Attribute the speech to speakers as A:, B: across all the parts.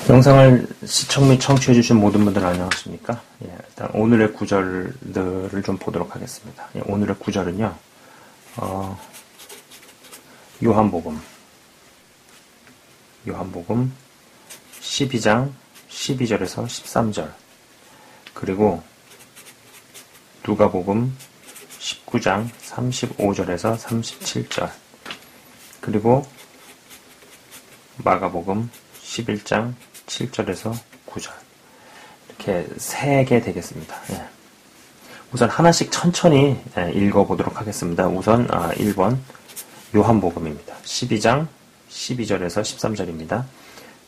A: 영상을 시청 및 청취해주신 모든 분들 안녕하십니까? 일단 오늘의 구절들을 좀 보도록 하겠습니다. 오늘의 구절은요, 요한복음 12장 12절에서 13절, 그리고 누가복음 19장 35절에서 37절, 그리고 마가복음 11장 7절에서 9절, 이렇게 3개 되겠습니다. 우선 하나씩 천천히 읽어보도록 하겠습니다. 우선 1번 요한복음입니다. 12장 12절에서 13절입니다.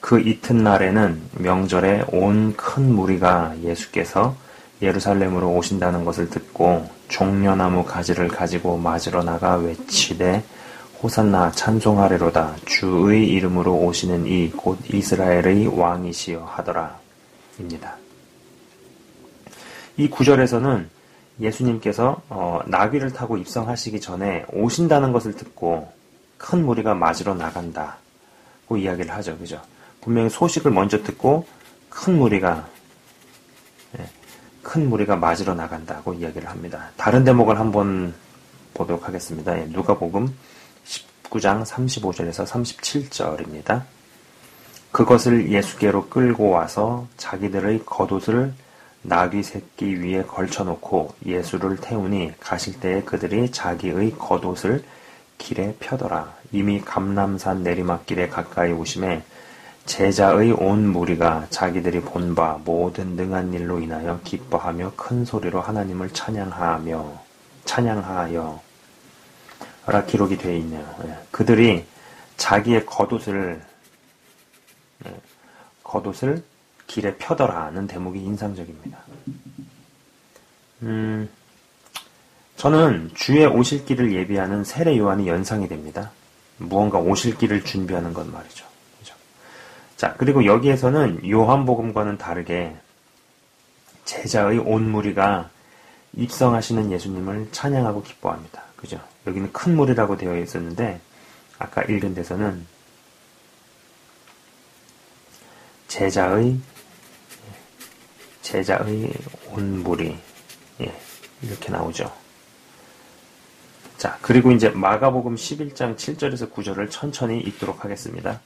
A: 그 이튿날에는 명절에 온 큰 무리가 예수께서 예루살렘으로 오신다는 것을 듣고 종려나무 가지를 가지고 맞으러 나가 외치되 호산나 찬송하리로다 주의 이름으로 오시는 이 곧 이스라엘의 왕이시여 하더라 입니다. 이 구절에서는 예수님께서 나귀를 타고 입성하시기 전에 오신다는 것을 듣고 큰 무리가 맞으러 나간다고 이야기를 하죠. 그죠? 분명히 소식을 먼저 듣고 큰 무리가 맞으러 나간다고 이야기를 합니다. 다른 대목을 한번 보도록 하겠습니다. 누가복음 19장 35절에서 37절입니다. 그것을 예수께로 끌고 와서 자기들의 겉옷을 나귀 새끼 위에 걸쳐놓고 예수를 태우니 가실 때에 그들이 자기의 겉옷을 길에 펴더라. 이미 감람산 내리막길에 가까이 오심에 제자의 온 무리가 자기들이 본 바 모든 능한 일로 인하여 기뻐하며 큰 소리로 하나님을 찬양하여 라 기록이 되어 있네요. 그들이 자기의 겉옷을 길에 펴더라는 대목이 인상적입니다. 저는 주의 오실 길을 예비하는 세례 요한이 연상이 됩니다. 무언가 오실 길을 준비하는 것 말이죠. 그죠? 자, 그리고 여기에서는 요한복음과는 다르게 제자의 온 무리가 입성하시는 예수님을 찬양하고 기뻐합니다. 그죠? 여기는 큰 무리라고 되어 있었는데 아까 읽은 데서는 제자의 온 무리, 이렇게 나오죠. 자, 그리고 이제 마가복음 11장 7절에서 9절을 천천히 읽도록 하겠습니다.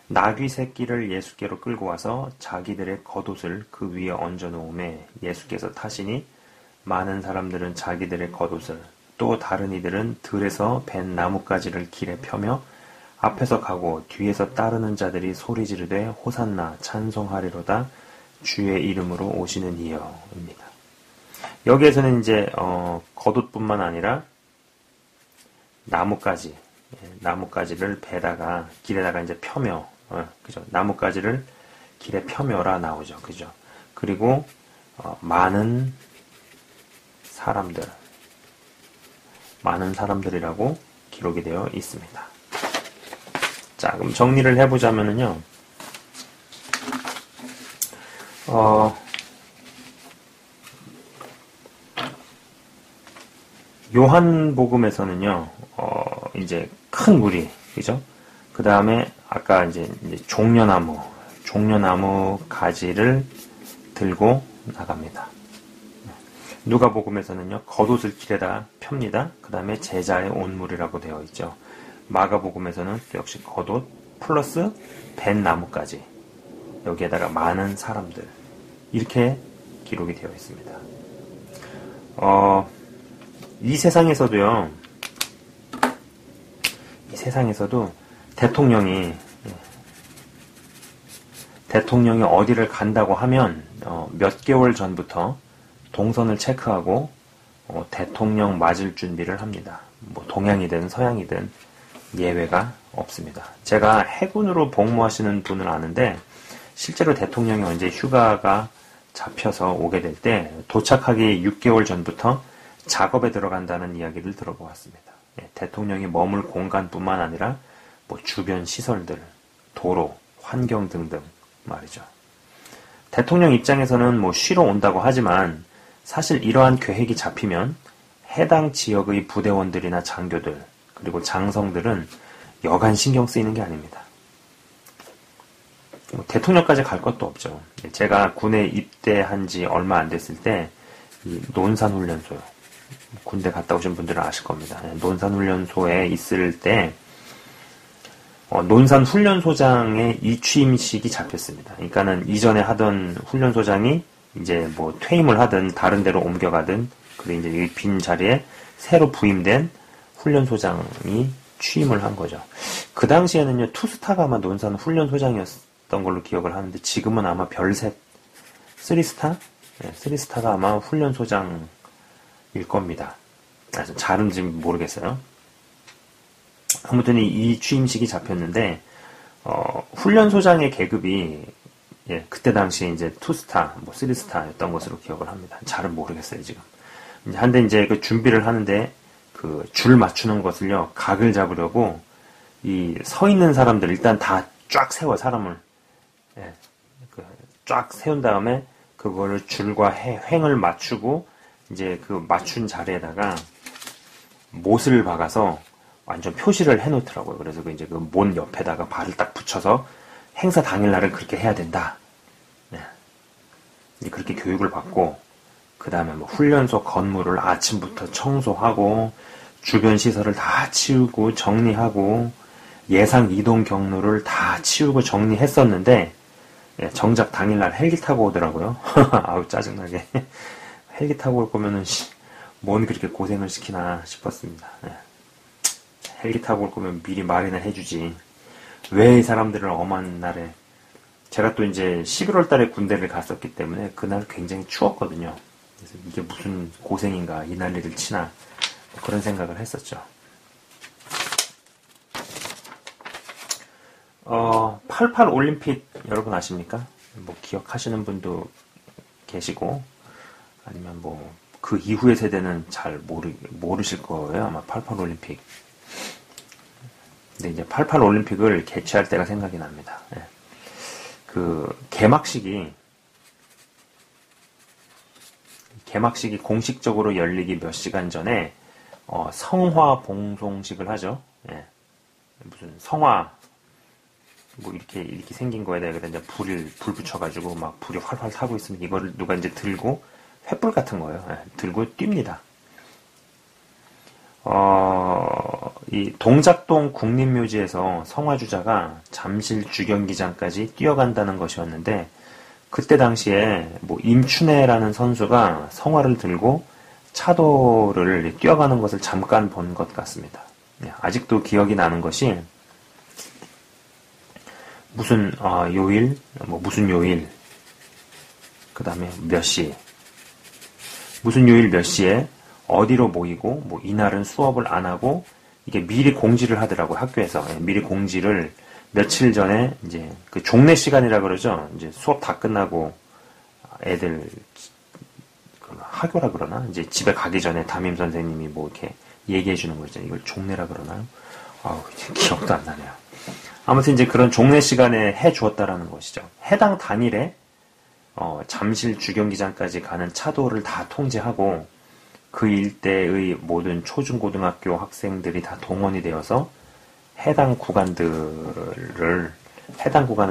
A: 나귀 새끼를 예수께로 끌고 와서 자기들의 겉옷을 그 위에 얹어 놓음에 예수께서 타시니 많은 사람들은 자기들의 겉옷을 또 다른 이들은 들에서 벤 나뭇가지를 길에 펴며 앞에서 가고 뒤에서 따르는 자들이 소리 지르되 호산나 찬송하리로다 주의 이름으로 오시는 이여입니다. 여기에서는 이제 겉옷뿐만 아니라 나뭇가지를 배다가 길에다가 이제 펴며, 그죠? 나뭇가지를 길에 펴며라 나오죠. 그죠? 그리고 많은 사람들이라고 기록이 되어 있습니다. 자, 그럼 정리를 해보자면은요, 요한복음에서는요, 이제 큰 무리, 그죠? 그 다음에 아까 이제 종려나무 가지를 들고 나갑니다. 누가복음에서는요, 겉옷을 길에다 펴니다. 그 다음에 제자의 온 무리라고 되어 있죠. 마가복음에서는 또 역시 겉옷 플러스 벤 나뭇가지, 여기에다가 많은 사람들, 이렇게 기록이 되어 있습니다. 이 세상에서도 대통령이 어디를 간다고 하면 몇 개월 전부터 동선을 체크하고 대통령 맞을 준비를 합니다. 뭐 동양이든 서양이든 예외가 없습니다. 제가 해군으로 복무하시는 분을 아는데 실제로 대통령이 언제 휴가가 잡혀서 오게 될 때 도착하기 6개월 전부터 작업에 들어간다는 이야기를 들어보았습니다. 대통령이 머물 공간뿐만 아니라 뭐 주변 시설들, 도로, 환경 등등 말이죠. 대통령 입장에서는 뭐 쉬러 온다고 하지만 사실 이러한 계획이 잡히면 해당 지역의 부대원들이나 장교들, 그리고 장성들은 여간 신경 쓰이는 게 아닙니다. 뭐 대통령까지 갈 것도 없죠. 제가 군에 입대한 지 얼마 안 됐을 때, 이 논산훈련소요. 군대 갔다 오신 분들은 아실 겁니다. 논산훈련소에 있을 때, 논산훈련소장의 이취임식이 잡혔습니다. 그러니까는 이전에 하던 훈련소장이 이제 뭐 퇴임을 하든 다른 데로 옮겨가든, 그리고 이제 이 빈 자리에 새로 부임된 훈련소장이 취임을 한 거죠. 그 당시에는요, 투스타가 아마 논산 훈련소장이었던 걸로 기억을 하는데, 지금은 아마 별셋, 쓰리스타? 네, 쓰리스타가 아마 훈련소장일 겁니다. 잘은 지금 모르겠어요. 아무튼 이 취임식이 잡혔는데, 훈련소장의 계급이, 예, 그때 당시에 이제 투스타, 뭐 쓰리스타였던 것으로 기억을 합니다. 잘은 모르겠어요, 지금. 한데 이제 그 준비를 하는데, 그 줄 맞추는 것을요, 각을 잡으려고, 이 서 있는 사람들 일단 다 쫙 세워, 사람을. 예, 쫙 세운 다음에, 그거를 줄과 횡을 맞추고, 이제 그 맞춘 자리에다가 못을 박아서 완전 표시를 해놓더라고요. 그래서 이제 그 못 옆에다가 발을 딱 붙여서 행사 당일날은 그렇게 해야 된다. 네. 이제 그렇게 교육을 받고, 그 다음에 뭐 훈련소 건물을 아침부터 청소하고, 주변 시설을 다 치우고 정리하고, 예상 이동 경로를 다 치우고 정리했었는데, 예, 정작 당일날 헬기 타고 오더라고요. 아우, 짜증나게. 헬기 타고 올 거면은, 뭔 그렇게 고생을 시키나 싶었습니다. 예. 헬기 타고 올 거면 미리 말이나 해주지. 왜 이 사람들을 엄한 날에, 제가 또 이제 11월 달에 군대를 갔었기 때문에 그날 굉장히 추웠거든요. 그래서 이게 무슨 고생인가, 이 난리를 치나, 뭐 그런 생각을 했었죠. 88 올림픽 여러분 아십니까? 뭐 기억하시는 분도 계시고, 아니면 뭐 그 이후의 세대는 잘 모르실 거예요. 아마 88 올림픽. 근데 이제 88 올림픽을 개최할 때가 생각이 납니다. 예. 그 개막식이 공식적으로 열리기 몇 시간 전에 성화 봉송식을 하죠. 예. 무슨 성화 뭐 이렇게 생긴 거에다 여기다 이제 불 붙여가지고 막 불이 활활 타고 있으면 이거를 누가 이제 들고 횃불 같은 거예요. 예. 들고 뜁니다. 이 동작동 국립묘지에서 성화주자가 잠실 주경기장까지 뛰어간다는 것이었는데, 그때 당시에 뭐 임춘애라는 선수가 성화를 들고 차도를 뛰어가는 것을 잠깐 본 것 같습니다. 아직도 기억이 나는 것이 무슨 요일, 뭐 무슨 요일, 그 다음에 몇 시, 무슨 요일 몇 시에 어디로 모이고, 뭐 이날은 수업을 안 하고, 이게 미리 공지를 하더라고요, 학교에서. 미리 공지를 며칠 전에 이제 그 종례 시간이라 그러죠. 이제 수업 다 끝나고 애들 학교라 그러나, 이제 집에 가기 전에 담임 선생님이 뭐 이렇게 얘기해 주는 거죠. 이걸 종례라 그러나요? 아우, 기억도 안 나네요. 아무튼 이제 그런 종례 시간에 해 주었다라는 것이죠. 해당 당일에 잠실 주경기장까지 가는 차도를 다 통제하고, 그 일대의 모든 초중고등학교 학생들이 다 동원이 되어서 해당 구간은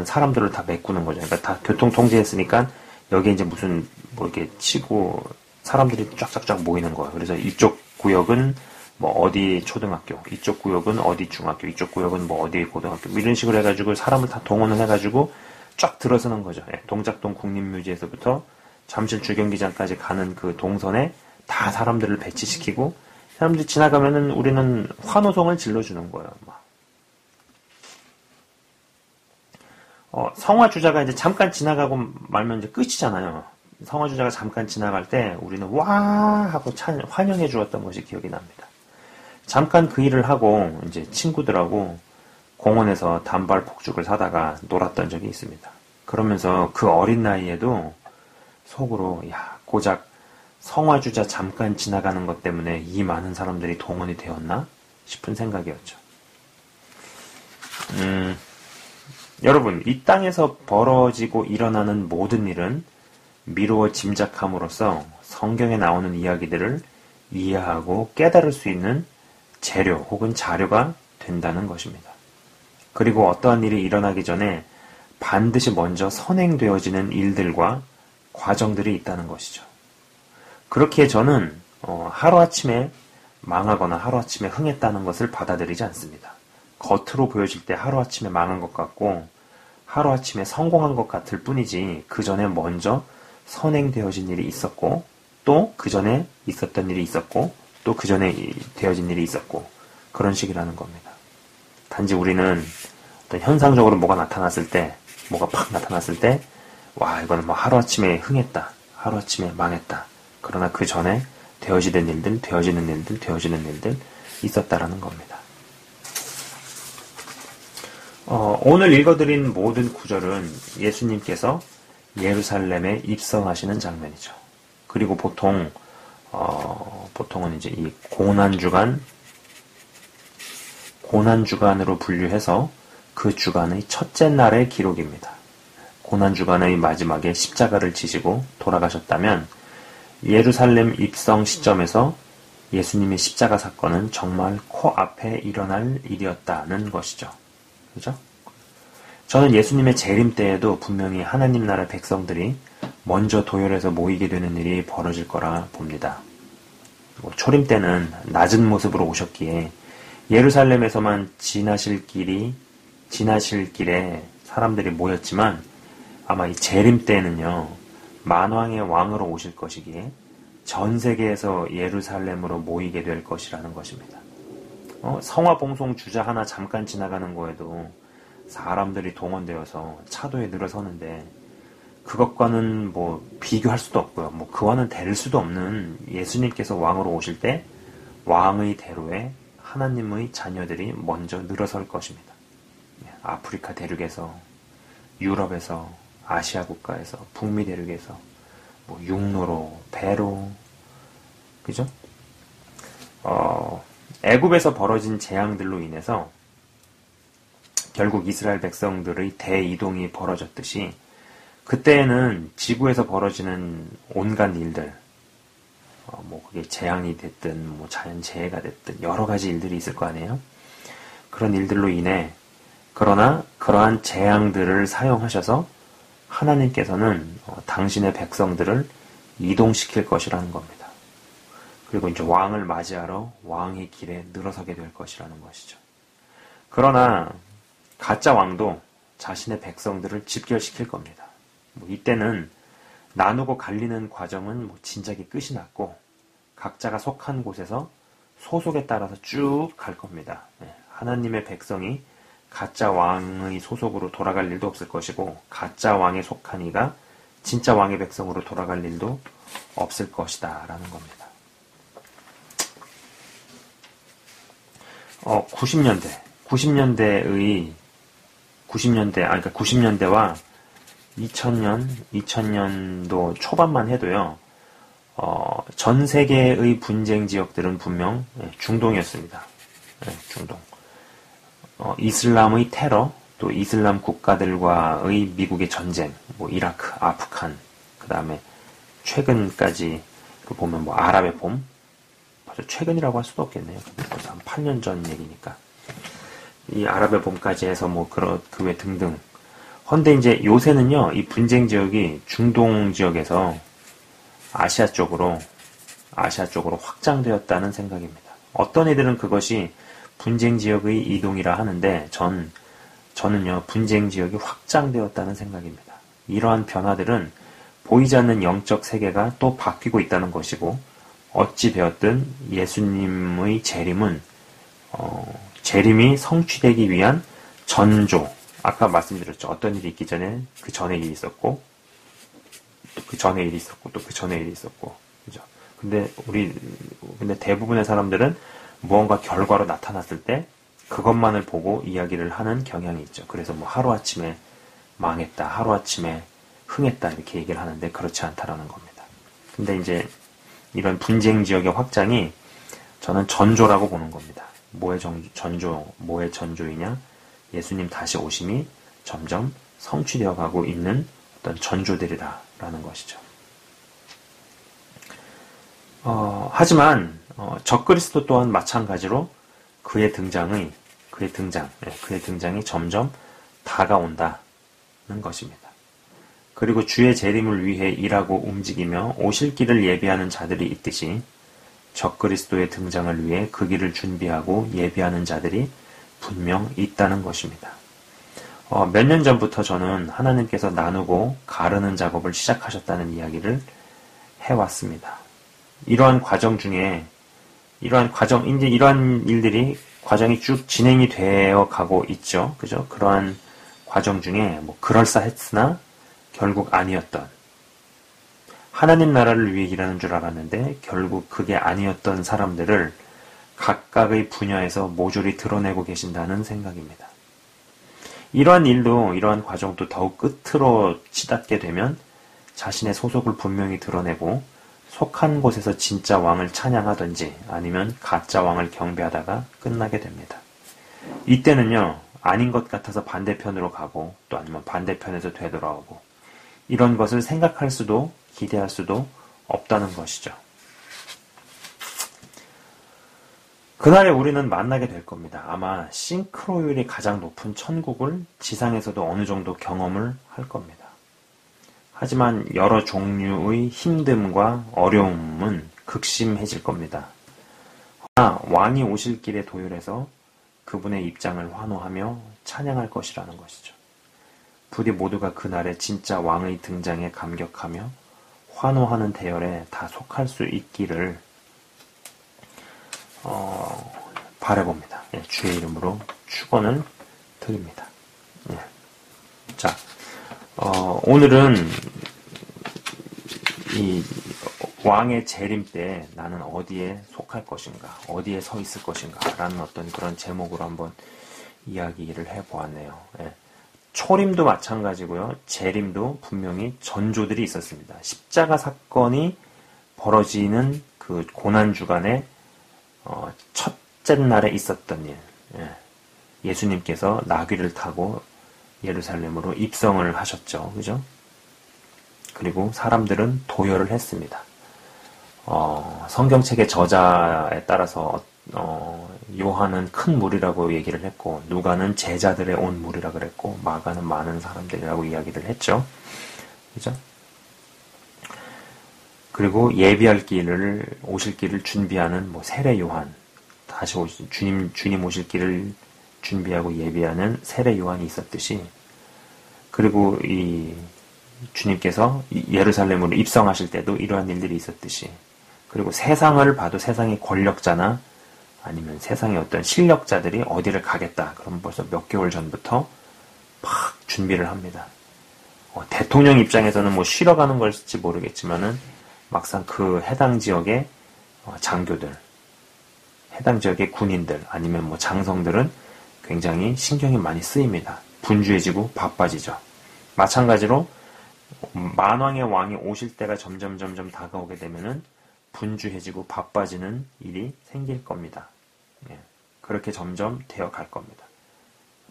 A: 사람들을 다 메꾸는 거죠. 그러니까 다 교통 통제했으니까 여기에 이제 무슨 뭐 이렇게 치고 사람들이 쫙쫙쫙 모이는 거예요. 그래서 이쪽 구역은 뭐 어디 초등학교, 이쪽 구역은 어디 중학교, 이쪽 구역은 뭐 어디 고등학교, 뭐 이런 식으로 해가지고 사람을 다 동원을 해가지고 쫙 들어서는 거죠. 예, 동작동 국립묘지에서부터 잠실 주경기장까지 가는 그 동선에 다 사람들을 배치시키고, 사람들이 지나가면은 우리는 환호성을 질러주는 거예요. 성화주자가 이제 잠깐 지나가고 말면 이제 끝이잖아요. 성화주자가 잠깐 지나갈 때 우리는 와 하고 환영해 주었던 것이 기억이 납니다. 잠깐 그 일을 하고 이제 친구들하고 공원에서 단발 폭죽을 사다가 놀았던 적이 있습니다. 그러면서 그 어린 나이에도 속으로 야, 고작 성화주자 잠깐 지나가는 것 때문에 이 많은 사람들이 동원이 되었나 싶은 생각이었죠. 여러분, 이 땅에서 벌어지고 일어나는 모든 일은 미루어 짐작함으로써 성경에 나오는 이야기들을 이해하고 깨달을 수 있는 재료 혹은 자료가 된다는 것입니다. 그리고 어떠한 일이 일어나기 전에 반드시 먼저 선행되어지는 일들과 과정들이 있다는 것이죠. 그렇기에 저는 하루아침에 망하거나 하루아침에 흥했다는 것을 받아들이지 않습니다. 겉으로 보여질 때 하루아침에 망한 것 같고 하루아침에 성공한 것 같을 뿐이지 그 전에 먼저 선행되어진 일이 있었고 또 그 전에 있었던 일이 있었고 또 그 전에 되어진 일이 있었고 그런 식이라는 겁니다. 단지 우리는 어떤 현상적으로 뭐가 나타났을 때 뭐가 팍 나타났을 때 와 이거는 뭐 하루아침에 흥했다 하루아침에 망했다 그러나 그 전에 되어지는 일들 있었다라는 겁니다. 오늘 읽어드린 모든 구절은 예수님께서 예루살렘에 입성하시는 장면이죠. 그리고 보통은 이제 이 고난주간으로 분류해서 그 주간의 첫째 날의 기록입니다. 고난주간의 마지막에 십자가를 지시고 돌아가셨다면 예루살렘 입성 시점에서 예수님의 십자가 사건은 정말 코앞에 일어날 일이었다는 것이죠. 그죠? 저는 예수님의 재림 때에도 분명히 하나님 나라 백성들이 먼저 도열해서 모이게 되는 일이 벌어질 거라 봅니다. 초림 때는 낮은 모습으로 오셨기에 예루살렘에서만 지나실 길에 사람들이 모였지만 아마 이 재림 때는요 만왕의 왕으로 오실 것이기에 전 세계에서 예루살렘으로 모이게 될 것이라는 것입니다. 성화봉송 주자 하나 잠깐 지나가는 거에도 사람들이 동원되어서 차도에 늘어서는데 그것과는 뭐 비교할 수도 없고요. 뭐 그와는 될 수도 없는 예수님께서 왕으로 오실 때 왕의 대로에 하나님의 자녀들이 먼저 늘어설 것입니다. 아프리카 대륙에서, 유럽에서, 아시아 국가에서, 북미 대륙에서, 뭐 육로로, 배로, 그죠? 애굽에서 벌어진 재앙들로 인해서 결국 이스라엘 백성들의 대이동이 벌어졌듯이 그때에는 지구에서 벌어지는 온갖 일들, 뭐 그게 재앙이 됐든 뭐 자연재해가 됐든 여러 가지 일들이 있을 거 아니에요? 그런 일들로 인해 그러나 그러한 재앙들을 사용하셔서 하나님께서는 당신의 백성들을 이동시킬 것이라는 겁니다. 그리고 이제 왕을 맞이하러 왕의 길에 늘어서게 될 것이라는 것이죠. 그러나 가짜 왕도 자신의 백성들을 집결시킬 겁니다. 뭐 이때는 나누고 갈리는 과정은 뭐 진작에 끝이 났고 각자가 속한 곳에서 소속에 따라서 쭉 갈 겁니다. 하나님의 백성이 가짜 왕의 소속으로 돌아갈 일도 없을 것이고 가짜 왕에 속한 이가 진짜 왕의 백성으로 돌아갈 일도 없을 것이다 라는 겁니다. 90년대와 2000년도 초반만 해도요, 전 세계의 분쟁 지역들은 분명 중동이었습니다. 중동. 이슬람의 테러, 또 이슬람 국가들과의 미국의 전쟁, 뭐 이라크, 아프간, 그 다음에 최근까지 보면 뭐 아랍의 봄, 벌써 최근이라고 할 수도 없겠네요. 벌써 한 8년 전 얘기니까. 이 아랍의 봄까지 해서 뭐 그 외 등등. 헌데 이제 요새는요, 이 분쟁 지역이 중동 지역에서 아시아 쪽으로 확장되었다는 생각입니다. 어떤 이들은 그것이 분쟁 지역의 이동이라 하는데 저는요 분쟁 지역이 확장되었다는 생각입니다. 이러한 변화들은 보이지 않는 영적 세계가 또 바뀌고 있다는 것이고 어찌 되었든 예수님의 재림은 재림이 성취되기 위한 전조, 아까 말씀드렸죠. 어떤 일이 있기 전에 그 전에 일이 있었고 또 그 전에 일이 있었고 또 그 전에 일이 있었고 그죠? 근데 대부분의 사람들은 무언가 결과로 나타났을 때 그것만을 보고 이야기를 하는 경향이 있죠. 그래서 뭐 하루아침에 망했다, 하루아침에 흥했다 이렇게 얘기를 하는데 그렇지 않다라는 겁니다. 근데 이제 이런 분쟁 지역의 확장이 저는 전조라고 보는 겁니다. 뭐의 전조이냐? 예수님 다시 오심이 점점 성취되어 가고 있는 어떤 전조들이라는 것이죠. 하지만 적그리스도 또한 마찬가지로 그의 등장이 점점 다가온다는 것입니다. 그리고 주의 재림을 위해 일하고 움직이며 오실 길을 예비하는 자들이 있듯이 적그리스도의 등장을 위해 그 길을 준비하고 예비하는 자들이 분명 있다는 것입니다. 몇 년 전부터 저는 하나님께서 나누고 가르는 작업을 시작하셨다는 이야기를 해왔습니다. 이러한 과정 중에 이러한 일들이 과정이 쭉 진행이 되어 가고 있죠. 그죠? 그러한 과정 중에 그럴싸했으나 결국 아니었던, 하나님 나라를 위해 일하는 줄 알았는데 결국 그게 아니었던 사람들을 각각의 분야에서 모조리 드러내고 계신다는 생각입니다. 이러한 과정도 더욱 끝으로 치닫게 되면 자신의 소속을 분명히 드러내고 속한 곳에서 진짜 왕을 찬양하든지 아니면 가짜 왕을 경배하다가 끝나게 됩니다. 이때는요, 아닌 것 같아서 반대편으로 가고 또 아니면 반대편에서 되돌아오고 이런 것을 생각할 수도 기대할 수도 없다는 것이죠. 그날에 우리는 만나게 될 겁니다. 아마 싱크로율이 가장 높은 천국을 지상에서도 어느 정도 경험을 할 겁니다. 하지만 여러 종류의 힘듦과 어려움은 극심해질 겁니다. 그러나 왕이 오실 길에 도열해서 그분의 입장을 환호하며 찬양할 것이라는 것이죠. 부디 모두가 그날의 진짜 왕의 등장에 감격하며 환호하는 대열에 다 속할 수 있기를 바라봅니다. 예, 주의 이름으로 축원을 드립니다. 예. 자, 오늘은 이 왕의 재림 때 나는 어디에 속할 것인가, 어디에 서 있을 것인가 라는 어떤 그런 제목으로 한번 이야기를 해보았네요. 예. 초림도 마찬가지고요. 재림도 분명히 전조들이 있었습니다. 십자가 사건이 벌어지는 그 고난주간에 첫째 날에 있었던 일. 예. 예수님께서 나귀를 타고 예루살렘으로 입성을 하셨죠. 그죠? 그리고 사람들은 도열을 했습니다. 성경책의 저자에 따라서 요한은 큰 무리라고 얘기를 했고 누가는 제자들의 온 무리라 그랬고 마가는 많은 사람들이라고 이야기를 했죠. 그죠? 그리고 예비할 길을 오실 길을 준비하는 세례 요한, 다시 주님 오실 길을 준비하고 예비하는 세례 요한이 있었듯이, 그리고 이 주님께서 예루살렘으로 입성하실 때도 이러한 일들이 있었듯이, 그리고 세상을 봐도 세상의 권력자나 아니면 세상의 어떤 실력자들이 어디를 가겠다 그럼 벌써 몇 개월 전부터 막 준비를 합니다. 대통령 입장에서는 쉬러 가는 걸지 모르겠지만은 막상 그 해당 지역의 장교들, 해당 지역의 군인들 아니면 장성들은 굉장히 신경이 많이 쓰입니다. 분주해지고 바빠지죠. 마찬가지로 만왕의 왕이 오실 때가 점점 다가오게 되면은 분주해지고 바빠지는 일이 생길 겁니다. 예, 그렇게 점점 되어 갈 겁니다.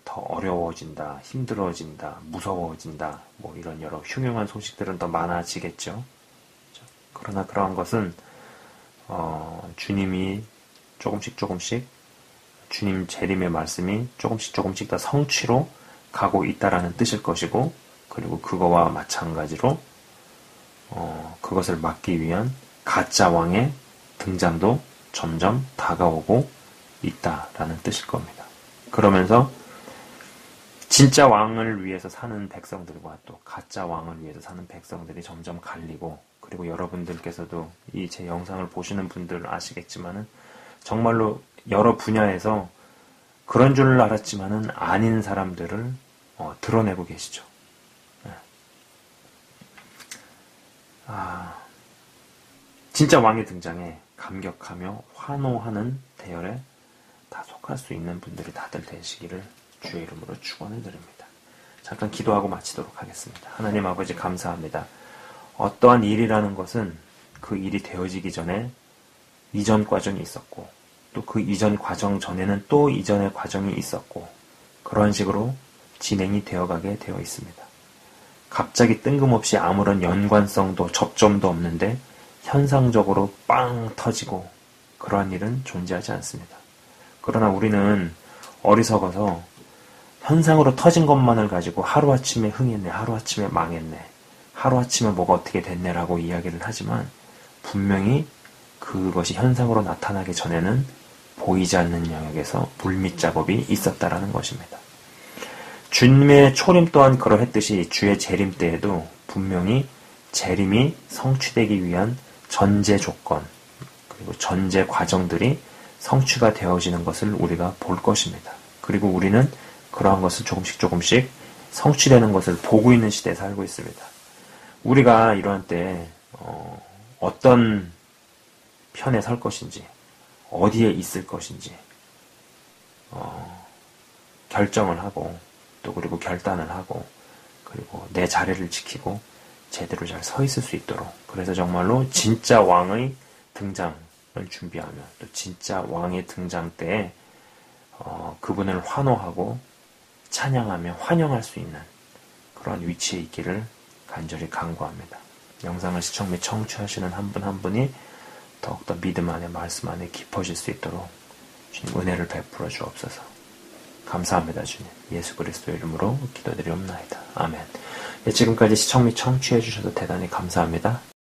A: 더 어려워진다, 힘들어진다, 무서워진다, 이런 여러 흉흉한 소식들은 더 많아지겠죠. 그러나 그러한 것은 주님이 조금씩 주님 재림의 말씀이 조금씩 더 성취로 가고 있다라는 뜻일 것이고, 그리고 그거와 마찬가지로 그것을 막기 위한 가짜 왕의 등장도 점점 다가오고 있다라는 뜻일 겁니다. 그러면서 진짜 왕을 위해서 사는 백성들과 또 가짜 왕을 위해서 사는 백성들이 점점 갈리고, 그리고 여러분들께서도 이 제 영상을 보시는 분들 아시겠지만은 정말로 여러 분야에서 그런 줄 알았지만은 아닌 사람들을 드러내고 계시죠. 네. 진짜 왕의 등장에 감격하며 환호하는 대열에 다 속할 수 있는 분들이 다들 되시기를 주의 이름으로 축원을 드립니다. 잠깐 기도하고 마치도록 하겠습니다. 하나님 아버지 감사합니다. 어떠한 일이라는 것은 그 일이 되어지기 전에 이전 과정이 있었고, 또 그 이전 과정 전에는 또 이전의 과정이 있었고, 그런 식으로 진행이 되어가게 되어 있습니다. 갑자기 뜬금없이 아무런 연관성도 접점도 없는데 현상적으로 빵 터지고 그러한 일은 존재하지 않습니다. 그러나 우리는 어리석어서 현상으로 터진 것만을 가지고 하루아침에 흥했네, 하루아침에 망했네, 하루아침에 뭐가 어떻게 됐네라고 이야기를 하지만 분명히 그것이 현상으로 나타나기 전에는 보이지 않는 영역에서 물밑 작업이 있었다라는 것입니다. 주님의 초림 또한 그러했듯이 주의 재림 때에도 분명히 재림이 성취되기 위한 전제 조건 그리고 전제 과정들이 성취가 되어지는 것을 우리가 볼 것입니다. 그리고 우리는 그러한 것을 조금씩 성취되는 것을 보고 있는 시대에 살고 있습니다. 우리가 이러한 때 어떤 편에 설 것인지 어디에 있을 것인지 결정을 하고 또 그리고 결단을 하고 그리고 내 자리를 지키고 제대로 잘 서 있을 수 있도록 그래서 정말로 진짜 왕의 등장을 준비하며 또 진짜 왕의 등장 때에 그분을 환호하고 찬양하며 환영할 수 있는 그런 위치에 있기를 간절히 간구합니다. 영상을 시청 및 청취하시는 한 분 한 분이 더욱더 믿음 안에 말씀 안에 깊어질 수 있도록 주님 은혜를 베풀어 주옵소서. 감사합니다. 주님. 예수 그리스도의 이름으로 기도드리옵나이다. 아멘. 지금까지 시청 및 청취해 주셔서 대단히 감사합니다.